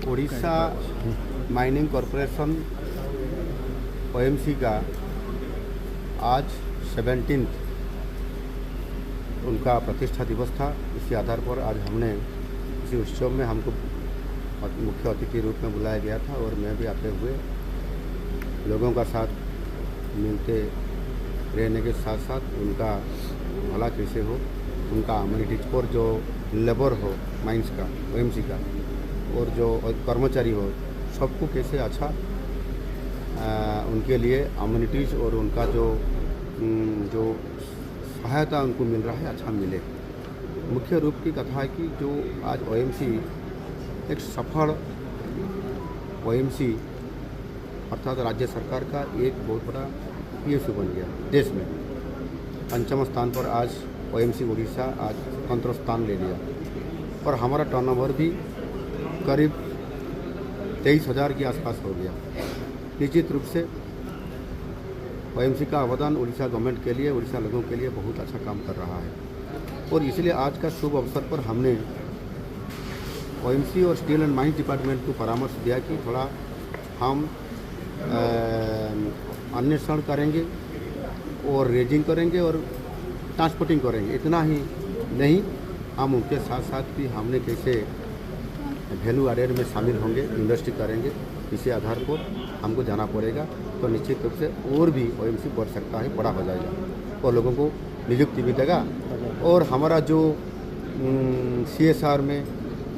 Orissa mining corporation OMC का आज 17 उनका प्रतिष्ठा दिवस था। इसी आधार पर आज हमने इसी उत्सव में हमको मुख्य अतिथि रूप में बुलाया गया था और मैं भी आते हुए लोगों का साथ मिलते रहने के साथ साथ उनका भला कैसे हो, उनका अम्यूनिटीज और जो लेबर हो माइंस का ओएमसी का और जो कर्मचारी हो सबको कैसे अच्छा उनके लिए अम्यूनिटीज और उनका जो सहायता उनको मिल रहा है अच्छा मिले। मुख्य रूप की कथा है कि जो आज ओएमसी एक सफल ओएमसी अर्थात राज्य सरकार का एक बहुत बड़ा पीएसयू बन गया देश में। 5वें स्थान पर आज ओएमसी उड़ीसा आज स्वतंत्र स्थान ले लिया और हमारा टर्नओवर भी करीब 23,000 के आसपास हो गया। निश्चित रूप से ओएमसी का अवदान उड़ीसा गवर्नमेंट के लिए, उड़ीसा लोगों के लिए बहुत अच्छा काम कर रहा है और इसलिए आज का शुभ अवसर पर हमने ओएमसी और स्टील एंड माइंस डिपार्टमेंट को परामर्श दिया कि थोड़ा हम अन्वेषण करेंगे और रेजिंग करेंगे और ट्रांसपोर्टिंग करेंगे। इतना ही नहीं, हम उनके साथ साथ भी हमने कैसे वैल्यू एडेड में शामिल होंगे, इंडस्ट्री करेंगे, इसी आधार पर हमको जाना पड़ेगा। तो निश्चित रूप से और भी ओएमसी बढ़ सकता है, बड़ा हो जाएगा और लोगों को नियुक्ति भी देगा। और हमारा जो CSR में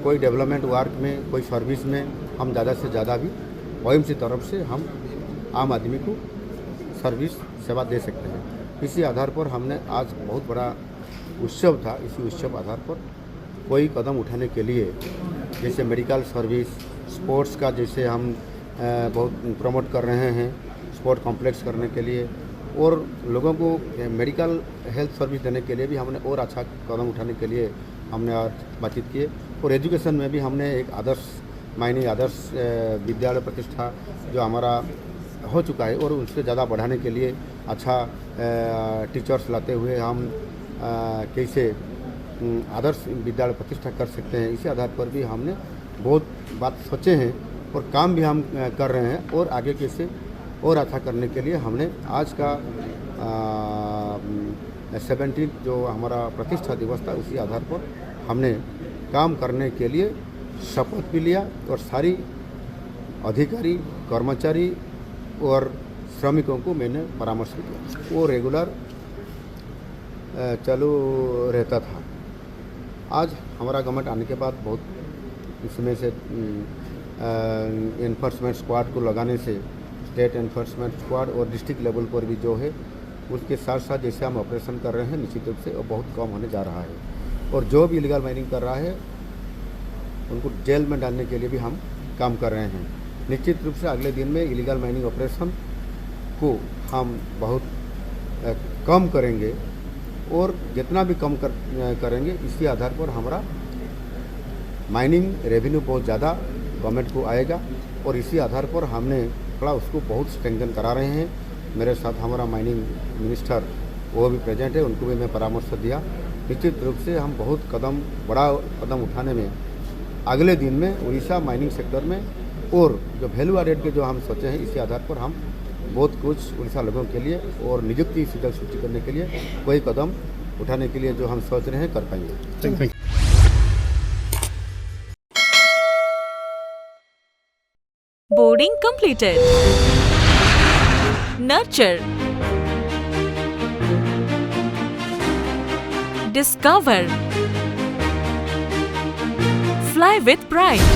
कोई डेवलपमेंट वर्क में कोई सर्विस में हम ज़्यादा से ज़्यादा भी ओएमसी तरफ से हम आम आदमी को सर्विस सेवा दे सकते हैं। इसी आधार पर हमने आज बहुत बड़ा उत्सव था। इसी उत्सव आधार पर कोई कदम उठाने के लिए जैसे मेडिकल सर्विस, स्पोर्ट्स का जैसे हम बहुत प्रमोट कर रहे हैं, स्पोर्ट कॉम्प्लेक्स करने के लिए और लोगों को मेडिकल हेल्थ सर्विस देने के लिए भी हमने और अच्छा कदम उठाने के लिए हमने आज बातचीत किए। और एजुकेशन में भी हमने एक आदर्श माइनिंग आदर्श विद्यालय प्रतिष्ठा जो हमारा हो चुका है और उससे ज़्यादा बढ़ाने के लिए अच्छा टीचर्स लाते हुए हम कैसे आदर्श विद्यालय प्रतिष्ठा कर सकते हैं, इसी आधार पर भी हमने बहुत बात सोचे हैं और काम भी हम कर रहे हैं। और आगे कैसे और अच्छा करने के लिए हमने आज का 17 जो हमारा प्रतिष्ठा दिवस था उसी आधार पर हमने काम करने के लिए शपथ भी लिया और सारी अधिकारी, कर्मचारी और श्रमिकों को मैंने परामर्श दिया। वो रेगुलर चालू रहता था। आज हमारा गवर्नमेंट आने के बाद बहुत इसमें से एनफोर्समेंट स्क्वाड को लगाने से स्टेट एनफोर्समेंट स्क्वाड और डिस्ट्रिक्ट लेवल पर भी जो है उसके साथ साथ जैसे हम ऑपरेशन कर रहे हैं निश्चित रूप से वो बहुत कम होने जा रहा है। और जो भी इलीगल माइनिंग कर रहा है उनको जेल में डालने के लिए भी हम काम कर रहे हैं। निश्चित रूप से अगले दिन में इलीगल माइनिंग ऑपरेशन को हम बहुत कम करेंगे और जितना भी कम करेंगे इसी आधार पर हमारा माइनिंग रेवेन्यू बहुत ज़्यादा गवर्नमेंट को आएगा और इसी आधार पर हमने थोड़ा उसको बहुत स्ट्रेंथन करा रहे हैं। मेरे साथ हमारा माइनिंग मिनिस्टर वो भी प्रेजेंट है, उनको भी मैं परामर्श दिया। निश्चित रूप से हम बहुत बड़ा कदम उठाने में अगले दिन में उड़ीसा माइनिंग सेक्टर में और जो वैल्यू एडेड के जो हम सोचे हैं इसी आधार पर हम बहुत कुछ उड़ीसा लोगों के लिए और नियुक्ति शीतल सृष्टि करने के लिए कोई कदम उठाने के लिए जो हम सोच रहे हैं कर पाएंगे। Boarding completed. Nurture. Discover. Fly with pride.